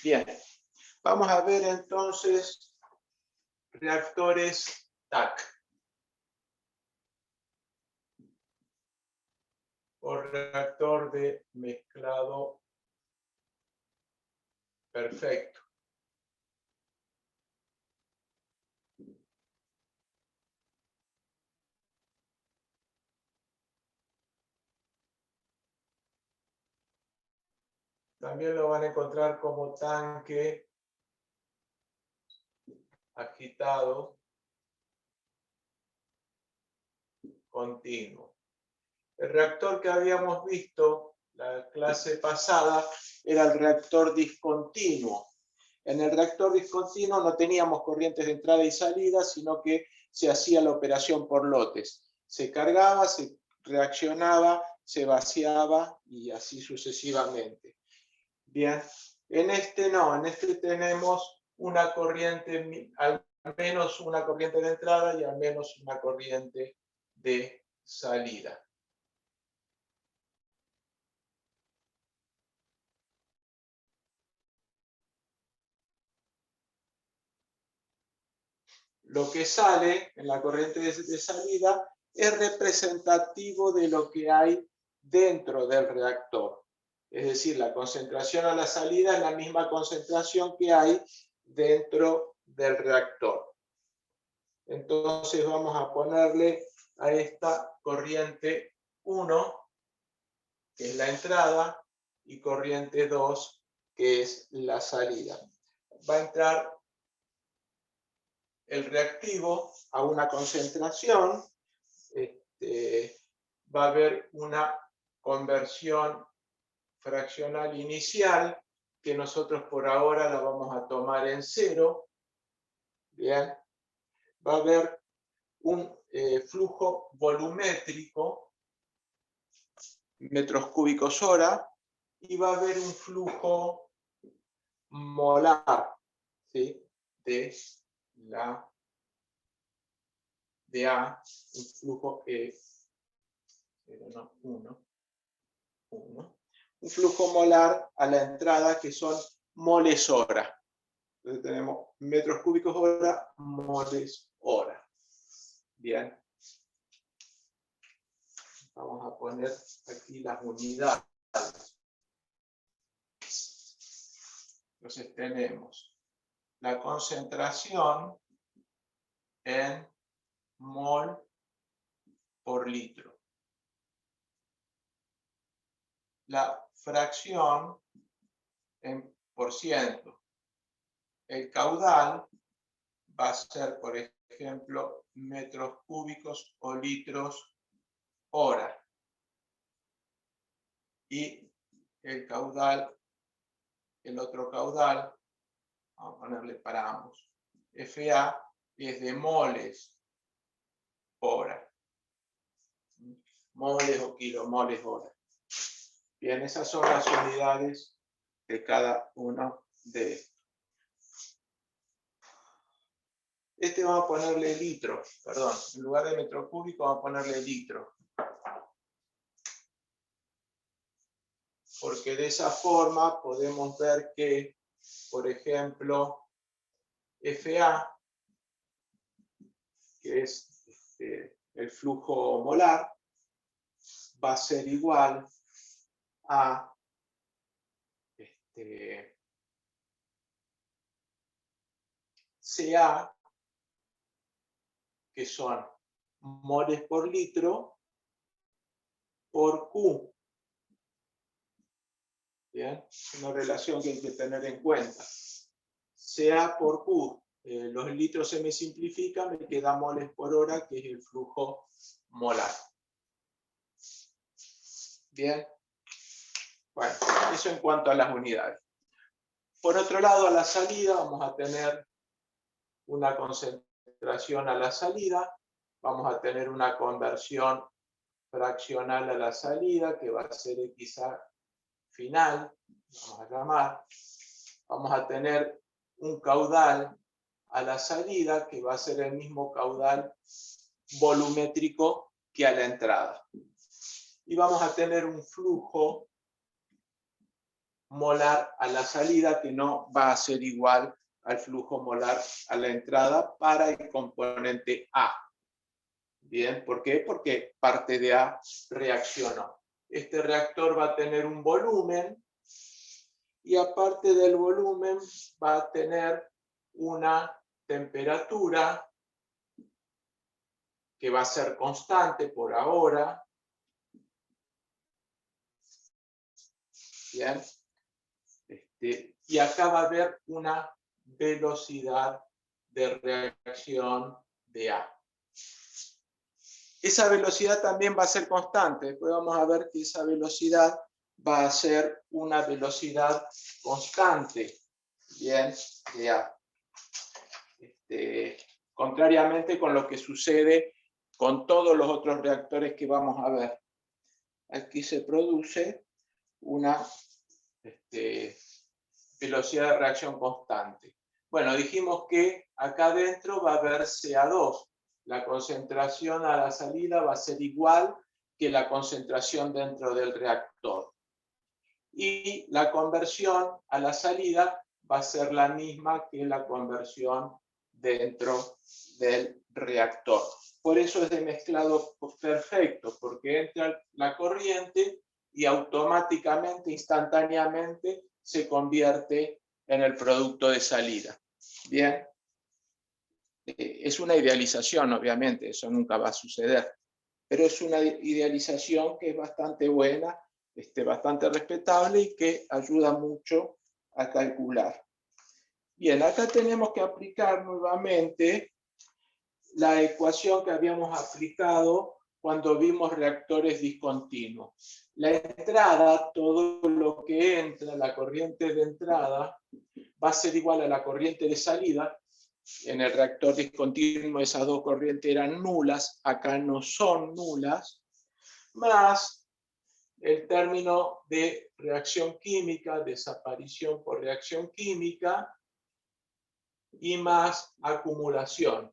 Bien, vamos a ver entonces reactores TAC. O reactor de mezclado perfecto. También lo van a encontrar como tanque agitado continuo. El reactor que habíamos visto la clase pasada era el reactor discontinuo. En el reactor discontinuo no teníamos corrientes de entrada y salida, sino que se hacía la operación por lotes. Se cargaba, se reaccionaba, se vaciaba y así sucesivamente. Bien, en este no, en este tenemos una corriente, al menos una corriente de entrada y al menos una corriente de salida. Lo que sale en la corriente de salida es representativo de lo que hay dentro del reactor. Es decir, la concentración a la salida es la misma concentración que hay dentro del reactor. Entonces vamos a ponerle a esta corriente 1, que es la entrada, y corriente 2, que es la salida. Va a entrar el reactivo a una concentración, va a haber una conversión fraccional inicial, que nosotros por ahora la vamos a tomar en 0. Bien, va a haber un flujo volumétrico, metros cúbicos hora, y va a haber un flujo molar, ¿sí? de A, un flujo un flujo molar a la entrada, que son moles hora. Entonces tenemos metros cúbicos hora, moles hora. Bien. Vamos a poner aquí las unidades. Entonces tenemos la concentración en mol por litro. La fracción en por ciento. El caudal va a ser, por ejemplo, metros cúbicos o litros hora. Y el caudal, el otro caudal, vamos a ponerle para ambos, FA es de moles hora. Moles o kilomoles hora. Bien, esas son las unidades de cada uno de estos. Vamos a ponerle litro, perdón, en lugar de metro cúbico vamos a ponerle litro. Porque de esa forma podemos ver que, por ejemplo, FA, que es el flujo molar, va a ser igual a CA, que son moles por litro, por Q. Bien, una relación que hay que tener en cuenta. CA por Q, los litros se me simplifican, me queda moles por hora, que es el flujo molar. Bien, bueno, eso en cuanto a las unidades. Por otro lado, a la salida vamos a tener una concentración a la salida, vamos a tener una conversión fraccional a la salida, que va a ser XA final, vamos a llamar. Vamos a tener un caudal a la salida, que va a ser el mismo caudal volumétrico que a la entrada. Y vamos a tener un flujo molar a la salida, que no va a ser igual al flujo molar a la entrada para el componente A. Bien, ¿por qué? Porque parte de A reaccionó. Este reactor va a tener un volumen y aparte del volumen va a tener una temperatura que va a ser constante por ahora. Bien. Y acá va a haber una velocidad de reacción de A. Esa velocidad también va a ser constante. Después vamos a ver que esa velocidad va a ser una velocidad constante, bien, de A. Contrariamente con lo que sucede con todos los otros reactores que vamos a ver. Aquí se produce una velocidad de reacción constante. Bueno, dijimos que acá adentro va a haber CA2. La concentración a la salida va a ser igual que la concentración dentro del reactor. Y la conversión a la salida va a ser la misma que la conversión dentro del reactor. Por eso es de mezclado perfecto, porque entra la corriente y automáticamente, instantáneamente, se convierte en el producto de salida. Bien. Es una idealización, obviamente, eso nunca va a suceder, pero es una idealización que es bastante buena, bastante respetable y que ayuda mucho a calcular. Bien, acá tenemos que aplicar nuevamente la ecuación que habíamos aplicado cuando vimos reactores discontinuos. La entrada, todo lo que entra, la corriente de entrada, va a ser igual a la corriente de salida. En el reactor discontinuo esas dos corrientes eran nulas, acá no son nulas, más el término de reacción química, desaparición por reacción química, y más acumulación.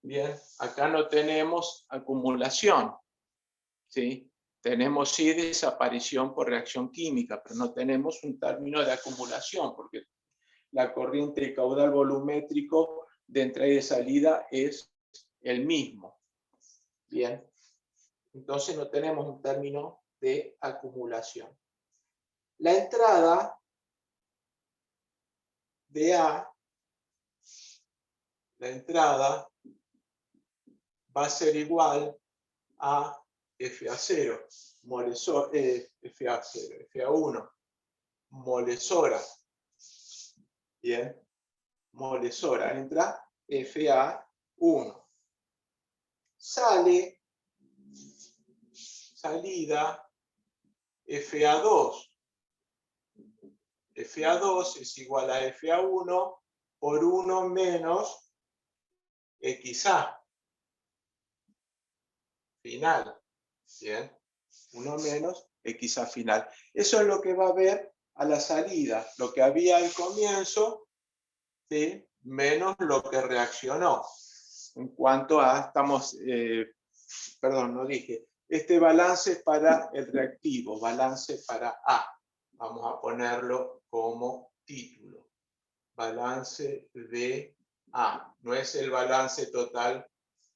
Bien, acá no tenemos acumulación, ¿sí? Tenemos sí desaparición por reacción química, pero no tenemos un término de acumulación, porque la corriente caudal volumétrico de entrada y de salida es el mismo. Bien, entonces no tenemos un término de acumulación. La entrada de A, la entrada va a ser igual a FA0, FA1, moles hora. Bien, moles hora, entra FA1. Salida FA2. FA2 es igual a FA1 por 1 menos XA. Final. Bien. 1 menos XA final. Eso es lo que va a haber a la salida. Lo que había al comienzo, ¿sí? Menos lo que reaccionó. En cuanto a, perdón, no dije, este balance es para el reactivo, balance para A. Vamos a ponerlo como título. Balance de A. No es el balance total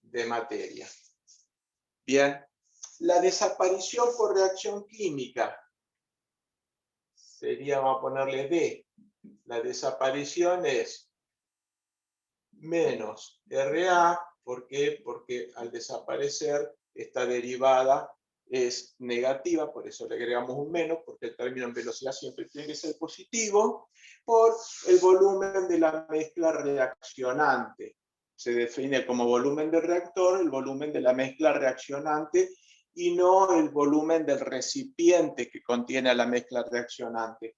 de materia. Bien. La desaparición por reacción química sería, vamos a ponerle D. La desaparición es menos RA. ¿Por qué? Porque al desaparecer esta derivada es negativa, por eso le agregamos un menos, porque el término en velocidad siempre tiene que ser positivo, por el volumen de la mezcla reaccionante. Se define como volumen del reactor el volumen de la mezcla reaccionante y no el volumen del recipiente que contiene a la mezcla reaccionante.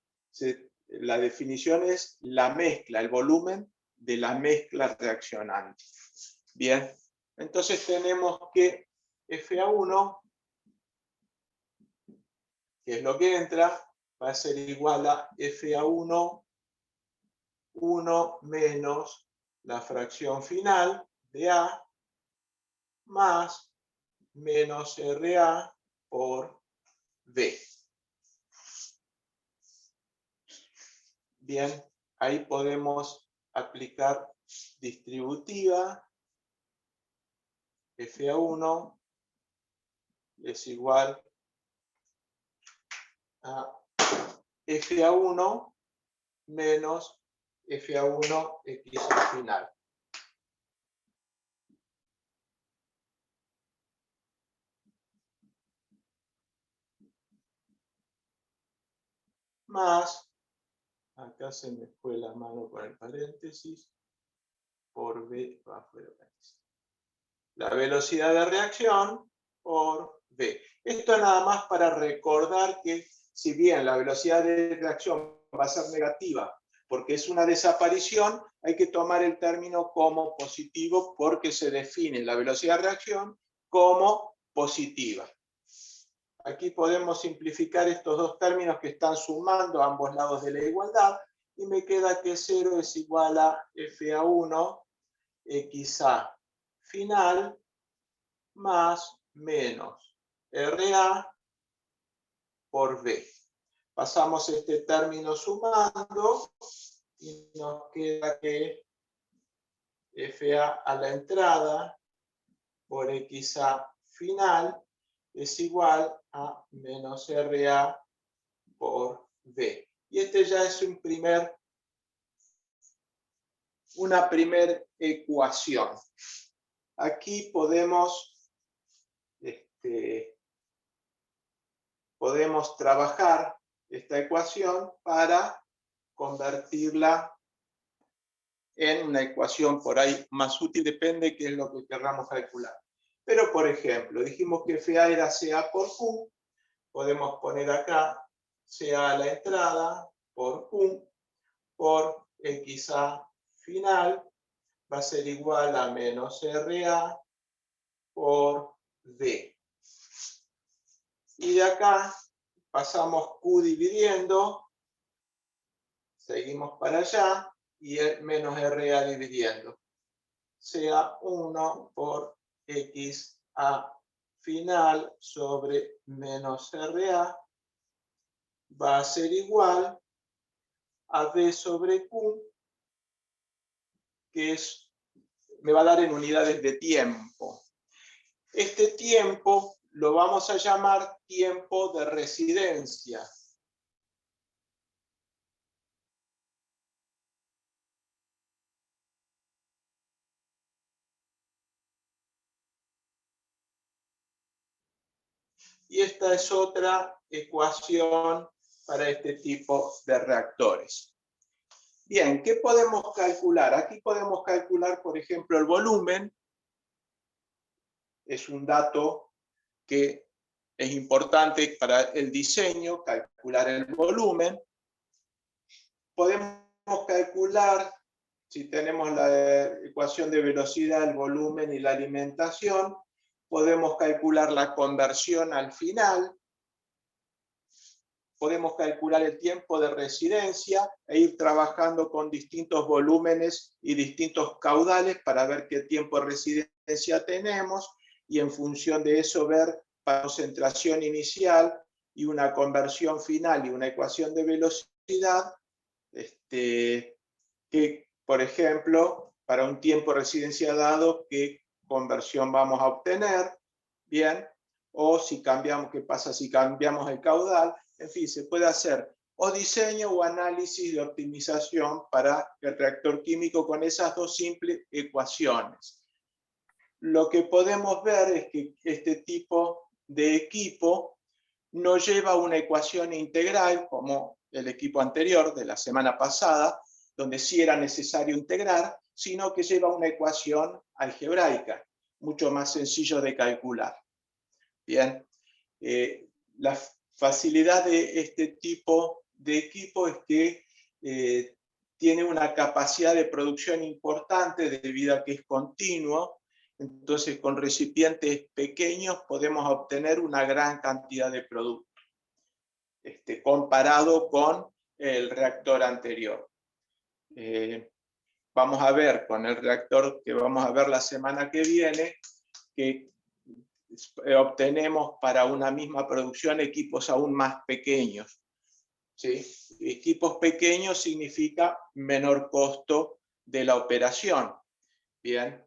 La definición es la mezcla, el volumen de la mezcla reaccionante. Bien, entonces tenemos que FA1, que es lo que entra, va a ser igual a FA1, 1 menos la fracción final de A, más menos RA por B. Bien, ahí podemos aplicar distributiva. FA1 es igual a FA1 menos FA1 X al final. Más, acá se me fue la mano con el paréntesis, por B bajo el paréntesis. La velocidad de reacción por V. Esto nada más para recordar que si bien la velocidad de reacción va a ser negativa porque es una desaparición, hay que tomar el término como positivo porque se define la velocidad de reacción como positiva. Aquí podemos simplificar estos dos términos que están sumando a ambos lados de la igualdad y me queda que 0 es igual a FA1 XA final más menos RA por V. Pasamos este término sumando y nos queda que FA a la entrada por XA final es igual a menos RA por V. Y este ya es una primera ecuación. Aquí podemos trabajar esta ecuación para convertirla en una ecuación por ahí más útil, depende de qué es lo que queramos calcular. Pero, por ejemplo, dijimos que FA era CA por Q, podemos poner acá CA a la entrada por Q por XA final, va a ser igual a menos RA por V. Y de acá pasamos Q dividiendo, seguimos para allá, y menos RA dividiendo. Sea 1 por XA final sobre menos RA va a ser igual a V sobre Q, que me va a dar en unidades de tiempo. Este tiempo lo vamos a llamar tiempo de residencia. Y esta es otra ecuación para este tipo de reactores. Bien, ¿qué podemos calcular? Aquí podemos calcular, por ejemplo, el volumen. Es un dato que es importante para el diseño, calcular el volumen. Podemos calcular, si tenemos la ecuación de velocidad, el volumen y la alimentación, podemos calcular la conversión al final, podemos calcular el tiempo de residencia e ir trabajando con distintos volúmenes y distintos caudales para ver qué tiempo de residencia tenemos y en función de eso ver la concentración inicial y una conversión final y una ecuación de velocidad que, por ejemplo, para un tiempo de residencia dado, qué conversión vamos a obtener, bien, o si cambiamos, qué pasa si cambiamos el caudal. En fin, se puede hacer o diseño o análisis de optimización para el reactor químico con esas dos simples ecuaciones. Lo que podemos ver es que este tipo de equipo no lleva una ecuación integral como el equipo anterior de la semana pasada, donde sí era necesario integrar, sino que lleva una ecuación algebraica, mucho más sencillo de calcular. Bien, la facilidad de este tipo de equipo es que tiene una capacidad de producción importante debido a que es continuo. Entonces, con recipientes pequeños podemos obtener una gran cantidad de producto, comparado con el reactor anterior. Vamos a ver con el reactor que vamos a ver la semana que viene, que obtenemos para una misma producción equipos aún más pequeños. O ¿sí? Equipos pequeños significa menor costo de la operación. Bien,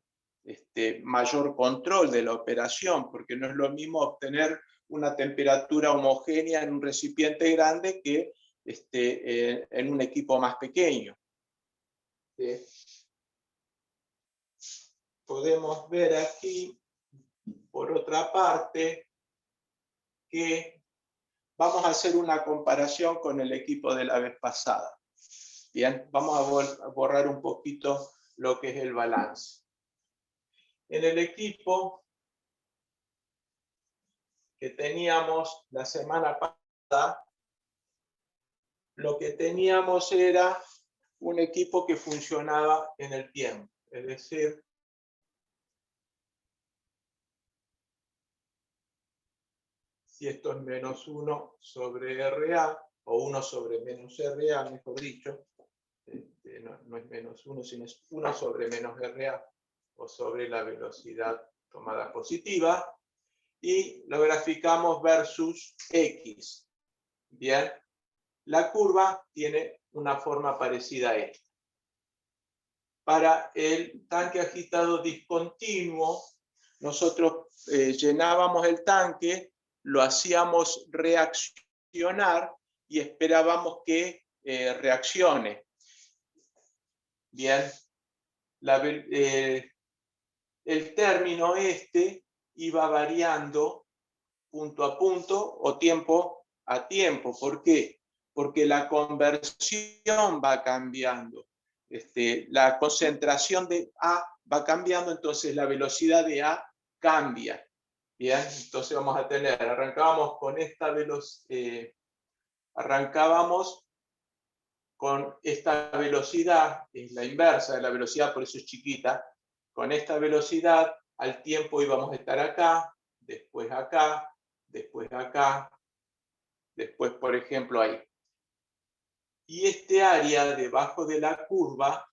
mayor control de la operación, porque no es lo mismo obtener una temperatura homogénea en un recipiente grande que en un equipo más pequeño. ¿Sí? Podemos ver aquí, por otra parte, que vamos a hacer una comparación con el equipo de la vez pasada. Bien, vamos a borrar un poquito lo que es el balance. En el equipo que teníamos la semana pasada, lo que teníamos era un equipo que funcionaba en el tiempo. Es decir, si esto es menos 1 sobre RA, o 1 sobre menos RA, mejor dicho, no es menos 1, sino es 1 sobre menos RA, o sobre la velocidad tomada positiva, y lo graficamos versus X. Bien, la curva tiene una forma parecida a esta. Para el tanque agitado discontinuo, nosotros llenábamos el tanque, lo hacíamos reaccionar y esperábamos que reaccione. Bien, el término iba variando punto a punto o tiempo a tiempo. ¿Por qué? Porque la conversión va cambiando. La concentración de A va cambiando, entonces la velocidad de A cambia. Bien, entonces vamos a tener, arrancábamos con esta velocidad, arrancábamos con esta velocidad, es la inversa de la velocidad, por eso es chiquita. Con esta velocidad, al tiempo íbamos a estar acá, después acá, después acá, después, por ejemplo, ahí. Y este área debajo de la curva,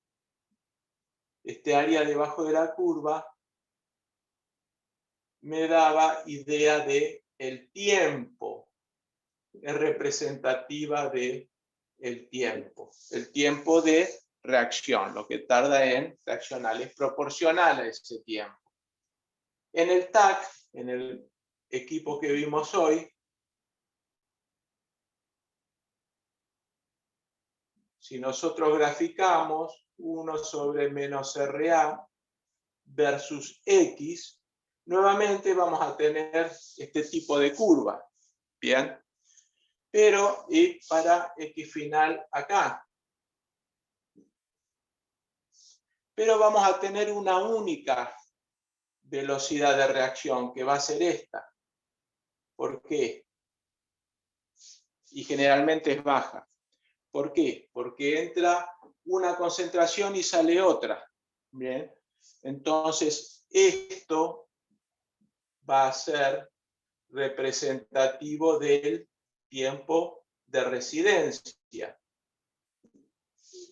me daba idea de el tiempo, es representativa de el tiempo de reacción, lo que tarda en reaccionar, es proporcional a ese tiempo. En el TAC, en el equipo que vimos hoy, si nosotros graficamos 1 sobre menos RA versus X, nuevamente vamos a tener este tipo de curva. Bien, pero y para X final acá. Pero vamos a tener una única velocidad de reacción, que va a ser esta. ¿Por qué? Y generalmente es baja. ¿Por qué? Porque entra una concentración y sale otra. Bien, entonces esto va a ser representativo del tiempo de residencia,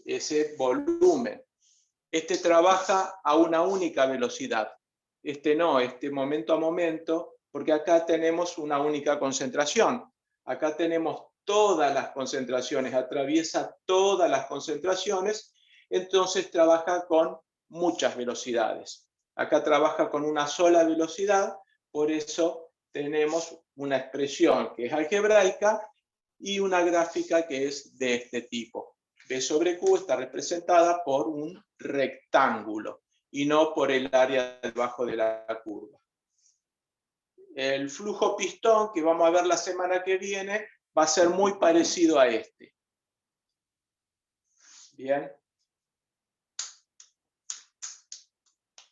ese volumen. Trabaja a una única velocidad, no, momento a momento, porque acá tenemos una única concentración. Acá tenemos todas las concentraciones, atraviesa todas las concentraciones, entonces trabaja con muchas velocidades. Acá trabaja con una sola velocidad, por eso tenemos una expresión que es algebraica y una gráfica que es de este tipo. B sobre Q está representada por un rectángulo y no por el área debajo de la curva. El flujo pistón que vamos a ver la semana que viene va a ser muy parecido a este. Bien.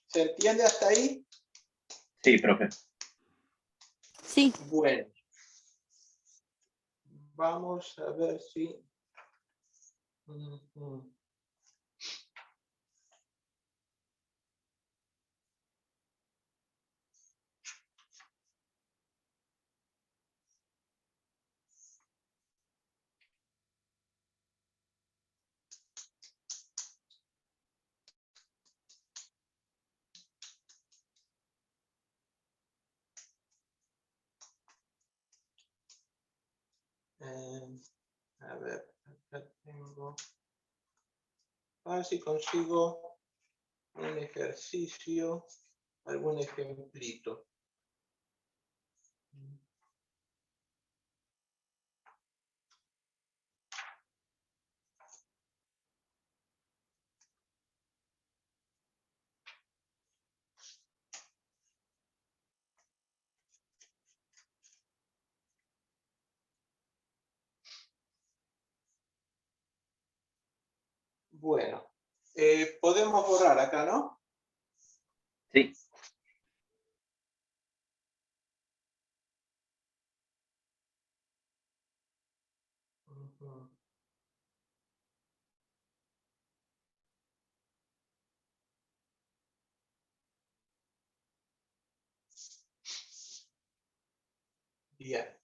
¿Se entiende hasta ahí? Sí, profe. Sí. Bueno. Vamos a ver si... A ver, acá tengo. A ver si consigo un ejercicio, algún ejemplito. Bueno, podemos borrar acá, ¿no? Sí. Ujú. Bien.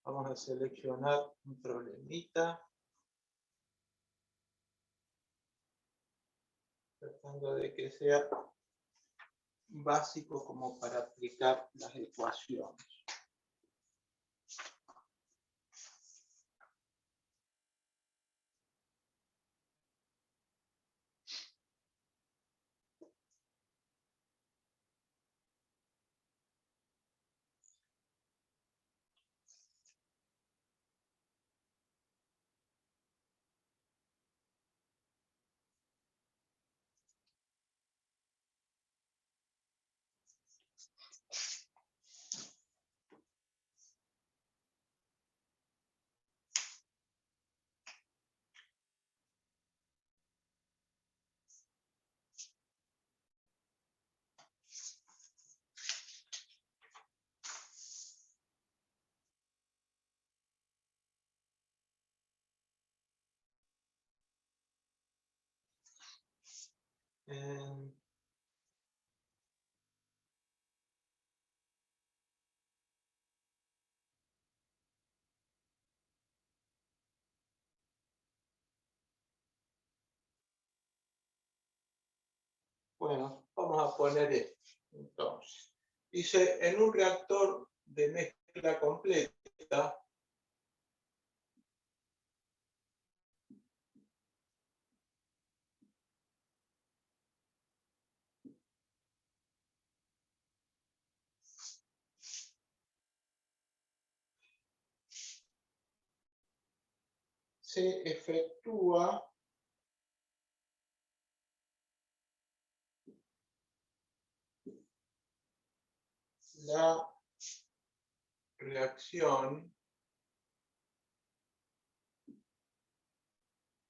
Vamos a seleccionar un problemita. Tratando de que sea básico como para aplicar las ecuaciones. Eh, Bueno, vamos a poner esto. Entonces, dice, en un reactor de mezcla completa, se efectúa la reacción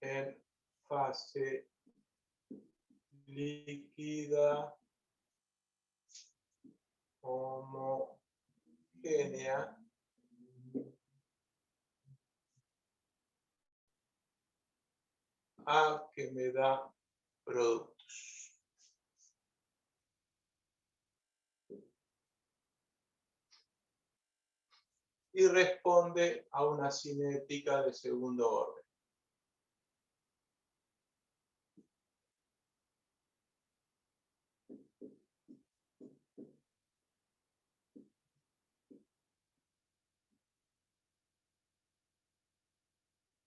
en fase líquida homogénea A que me da productos. Y responde a una cinética de segundo orden.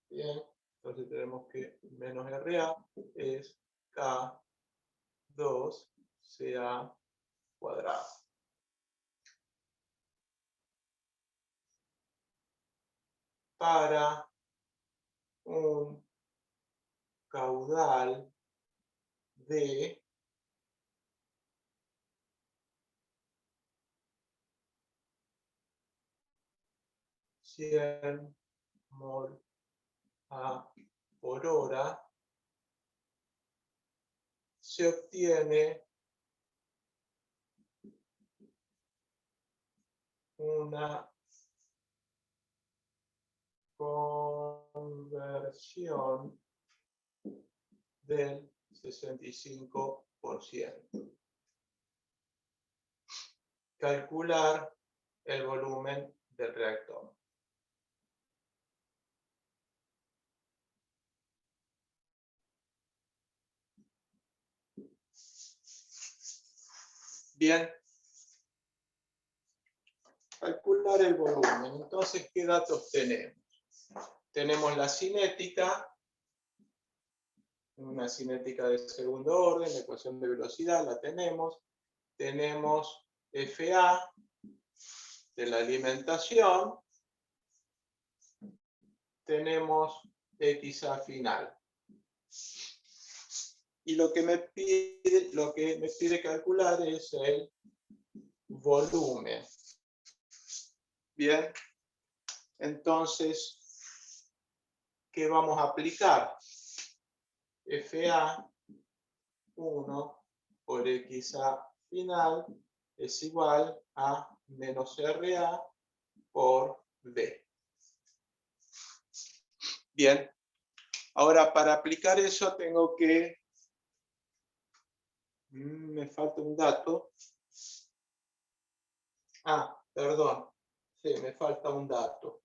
Bien, entonces tenemos que menos RA es K2CA cuadrado. Para un caudal de 100 mol por hora, se obtiene una conversión del 65%. Calcular el volumen del reactor. Bien. Calcular el volumen. Entonces, ¿qué datos tenemos? Tenemos la cinética, una cinética de segundo orden, la ecuación de velocidad la tenemos. Tenemos FA de la alimentación. Tenemos XA final. Y lo que me pide calcular es el volumen. Bien. Entonces, ¿qué vamos a aplicar? FA 1 por XA final es igual a menos RA por B. Bien. Ahora, para aplicar eso tengo que... me falta un dato. Perdón. Sí, me falta un dato.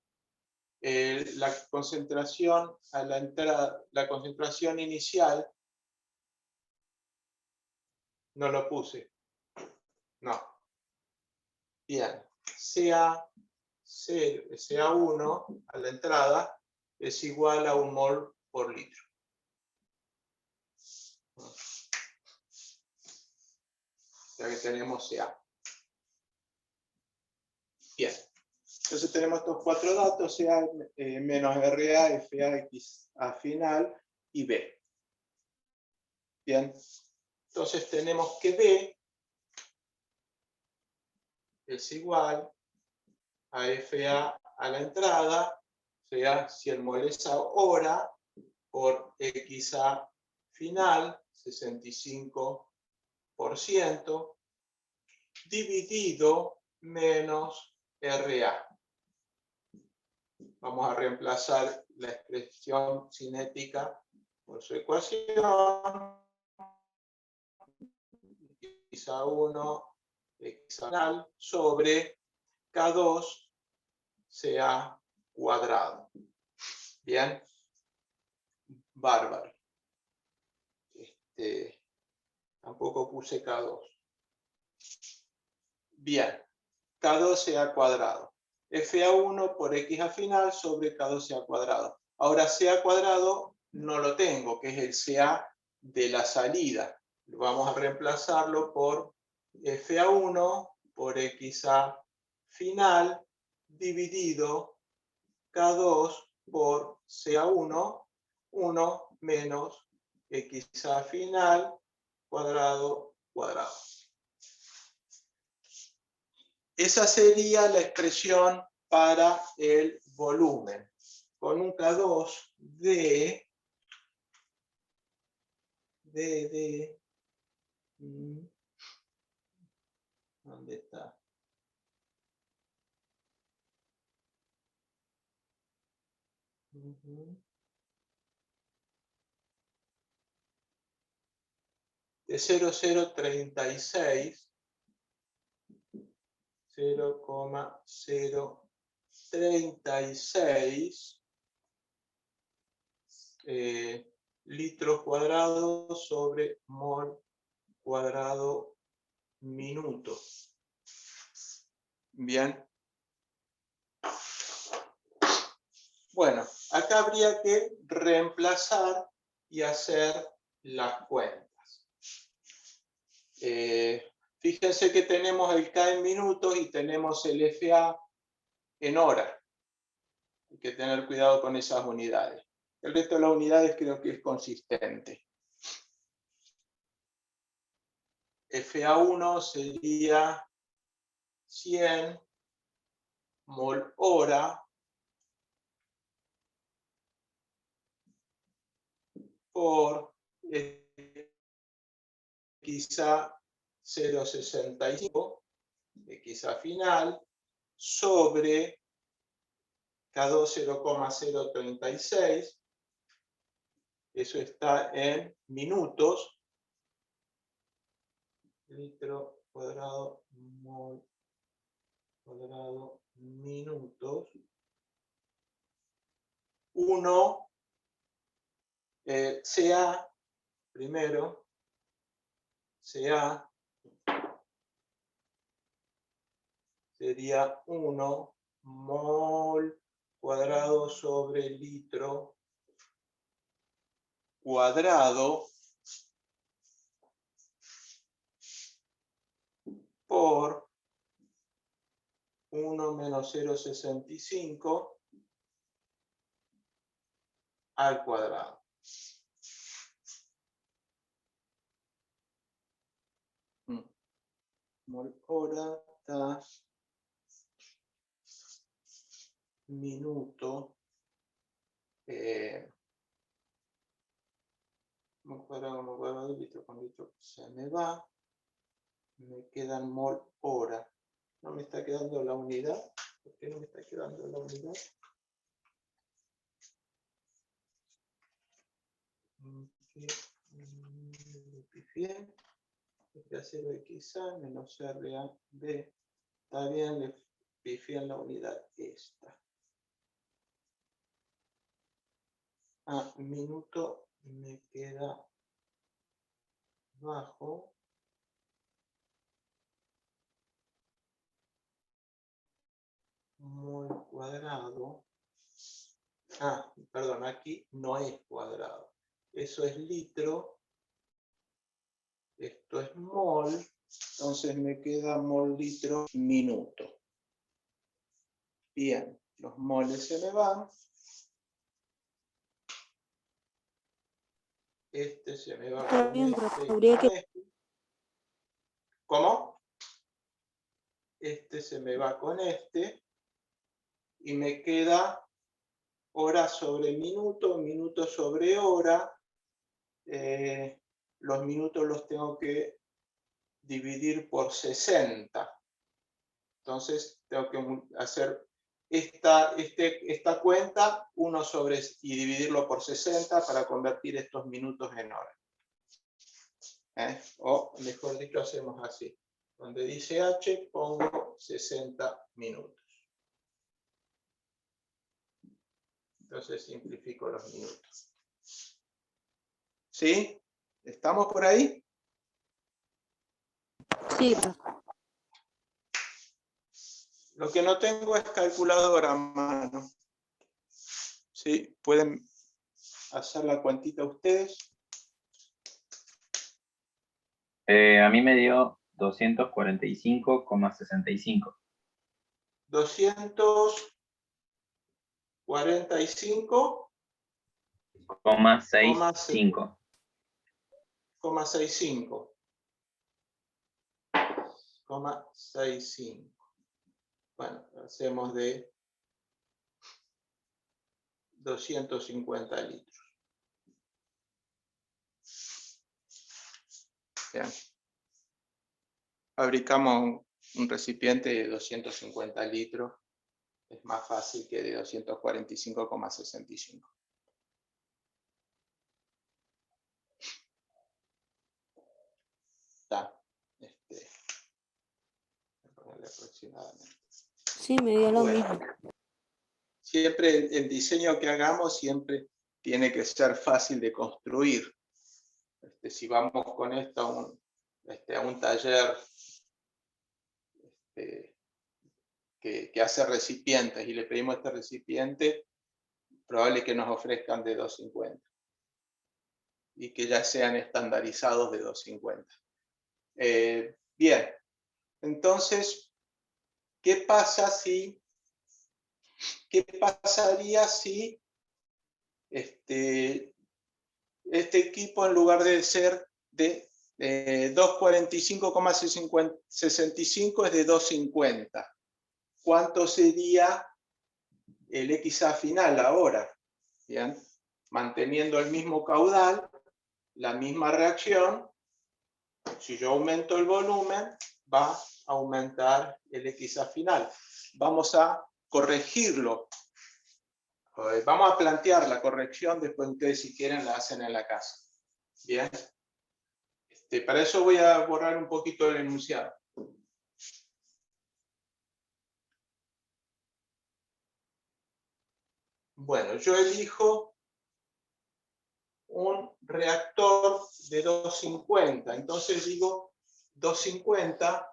La concentración a la entrada, la concentración inicial, no lo puse. No. Bien. CA1 a la entrada es igual a 1 mol por litro. Ya que tenemos CA. Bien. Entonces tenemos estos cuatro datos, CA menos RA, FA, XA final y B. Bien. Entonces tenemos que B es igual a FA a la entrada, sea 100 moles a hora, por XA final, 65%, dividido menos RA. Vamos a reemplazar la expresión cinética por su ecuación. XA1, XA final, sobre K2 CA cuadrado. Bien. Bárbaro. Tampoco puse K2. Bien. K2 CA cuadrado. FA1 por XA final sobre K2 CA cuadrado. Ahora CA cuadrado no lo tengo, que es el CA de la salida. Vamos a reemplazarlo por FA1 por XA final dividido K2 por CA1, 1 menos XA final cuadrado cuadrado. Esa sería la expresión para el volumen. Con un K2 de ¿dónde está? De 0,036 0,036 litros cuadrados sobre mol cuadrado minuto. Bien. Bueno, acá habría que reemplazar y hacer las cuentas. Fíjense que tenemos el K en minutos y tenemos el FA en horas. Hay que tener cuidado con esas unidades. El resto de las unidades creo que es consistente. FA1 sería 100 mol hora por XA 0,65, XA final, sobre K2 0,036. Eso está en minutos. Litro cuadrado mol cuadrado minutos. 1 CA primero, CA sería 1 mol cuadrado sobre litro cuadrado por 1 menos 0,65 al cuadrado. Mol hora da minuto mol cuadrado de litro con litro se me va, me quedan mol hora. No me está quedando la unidad. ¿Por qué no me está quedando la unidad? Bien. X-A menos RA B. Está bien, le pifié en la unidad esta. Minuto me queda bajo. Mol cuadrado. Perdón, aquí no es cuadrado. Eso es litro. Esto es mol. Entonces me queda mol litro minuto. Bien, los moles se me van. Este se me va Está con bien, este profe, y habría con que... este. ¿Cómo? Este se me va con este. Y me queda hora sobre minuto, minuto sobre hora. Los minutos los tengo que dividir por 60. Entonces tengo que hacer esta cuenta, 1 sobre y dividirlo por 60 para convertir estos minutos en hora. O mejor dicho, hacemos así. Donde dice H, pongo 60 minutos. Entonces simplifico los minutos. ¿Sí? ¿Estamos por ahí? Sí, profe. Lo que no tengo es calculadora a mano. ¿Sí? ¿Pueden hacer la cuantita ustedes? A mí me dio 245,65. 245,65. 65. Bueno, hacemos de 250 litros. Bien. Fabricamos un recipiente de 250 litros. Es más fácil que de 245,65. Está. Aproximadamente. Sí, me dio lo mismo. Siempre el diseño que hagamos siempre tiene que ser fácil de construir. Si vamos con esto a un taller que hace recipientes y le pedimos este recipiente, probable que nos ofrezcan de 250 y que ya sean estandarizados de 250. Bien, entonces, ¿qué pasaría si este equipo, en lugar de ser de 245,65 es de 250? ¿Cuánto sería el XA final ahora? Bien, manteniendo el mismo caudal, la misma reacción, si yo aumento el volumen, va a aumentar el XA final. Vamos a corregirlo. Vamos a plantear la corrección, después ustedes si quieren la hacen en la casa. Bien. Para eso voy a borrar un poquito el enunciado. Bueno, yo elijo un reactor de 250. Entonces digo 250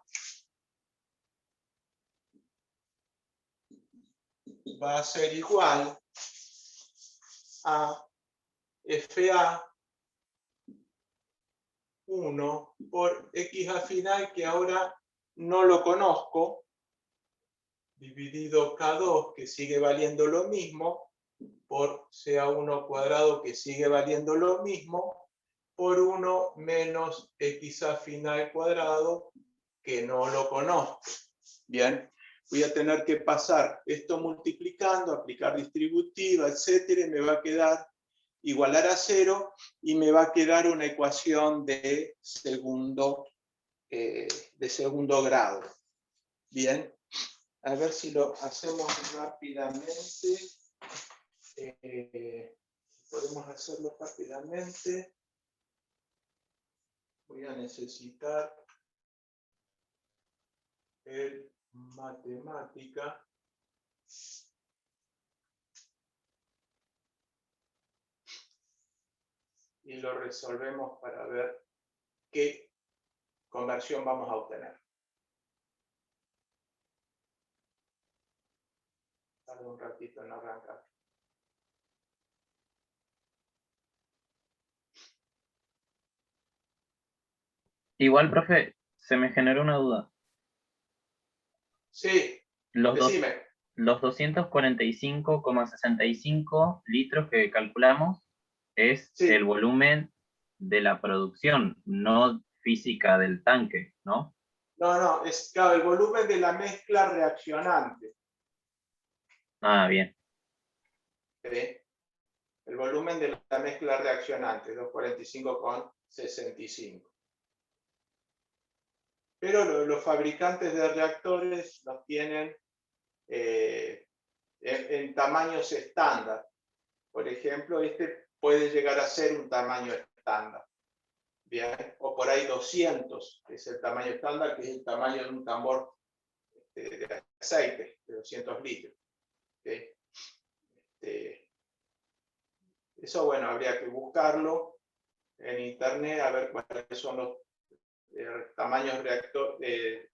va a ser igual a FA1 por XA final, que ahora no lo conozco, dividido K2, que sigue valiendo lo mismo, por CA1 cuadrado, que sigue valiendo lo mismo, por 1 menos XA final cuadrado, que no lo conozco. Bien, voy a tener que pasar esto multiplicando, aplicar distributiva, etcétera, y me va a quedar igualar a 0, y me va a quedar una ecuación de segundo grado. Bien, a ver si lo hacemos rápidamente. Podemos hacerlo rápidamente. Voy a necesitar el matemática. Y lo resolvemos para ver qué conversión vamos a obtener. Tarda un ratito en arrancar. Igual, profe, se me generó una duda. Sí, decime. Los 245,65 litros que calculamos es Sí. el volumen de la producción, no física del tanque, ¿no? No, es claro, el volumen de la mezcla reaccionante. Ah, bien. ¿Sí? El volumen de la mezcla reaccionante, 245,65. Pero los fabricantes de reactores los tienen en tamaños estándar. Por ejemplo, este puede llegar a ser un tamaño estándar. Bien, o por ahí 200, que es el tamaño estándar, que es el tamaño de un tambor de aceite, de 200 litros. ¿Okay? Eso, bueno, habría que buscarlo en internet, a ver cuáles son los tamaños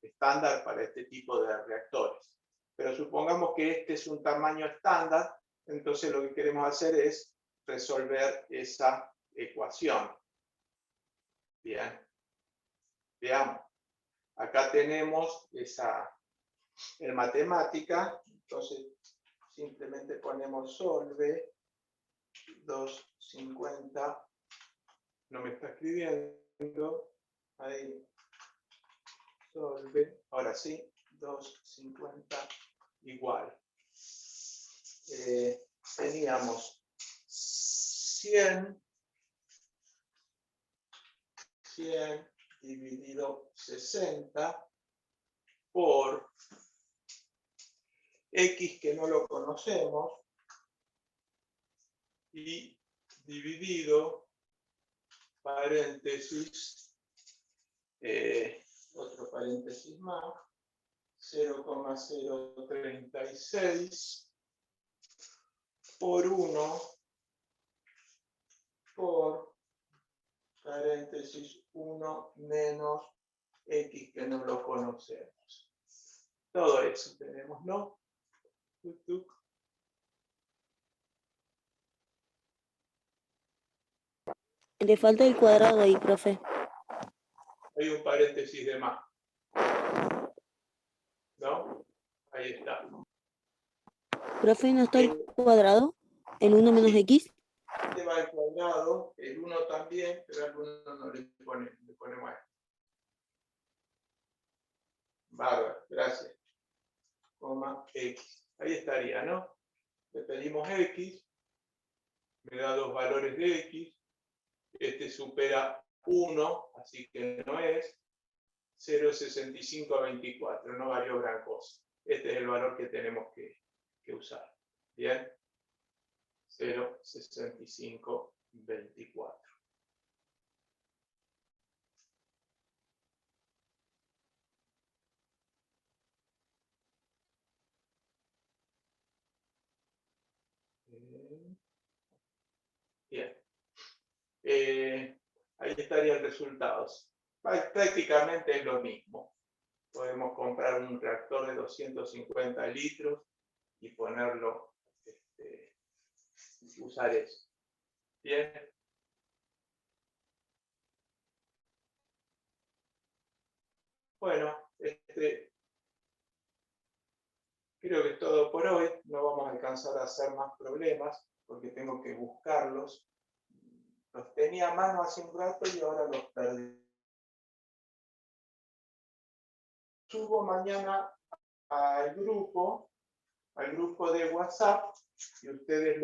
estándar para este tipo de reactores. Pero supongamos que este es un tamaño estándar, entonces lo que queremos hacer es resolver esa ecuación. Bien. Veamos. Acá tenemos el matemática, entonces simplemente ponemos solve 250, no me está escribiendo, ahí, solve, ahora sí, 250 igual. Teníamos 100 dividido 60 por X, que no lo conocemos, y dividido, paréntesis, otro paréntesis más, 0,036 por 1 por paréntesis 1 menos X, que no lo conocemos. Todo eso tenemos, ¿no? Le falta el cuadrado ahí, profe. Hay un paréntesis de más. ¿No? Ahí está. Profe, ¿no está el cuadrado? ¿El 1 menos Sí. X? Este va al cuadrado, el 1 también, pero al 1 no le pone más. Bárbaro, gracias. Coma X. Ahí estaría, ¿no? Le pedimos X, me da dos valores de X, este supera 1, así que no es 0,6524, no varió gran cosa. Este es el valor que tenemos que usar. ¿Bien? 0,6524. Bien. Ahí estarían resultados. Prácticamente es lo mismo. Podemos comprar un reactor de 250 litros y ponerlo, usar eso. Bien. Bueno, creo que es todo por hoy. No vamos a alcanzar a hacer más problemas porque tengo que buscarlos. Los tenía a mano hace un rato y ahora los perdí. Subo mañana al grupo de WhatsApp y ustedes lo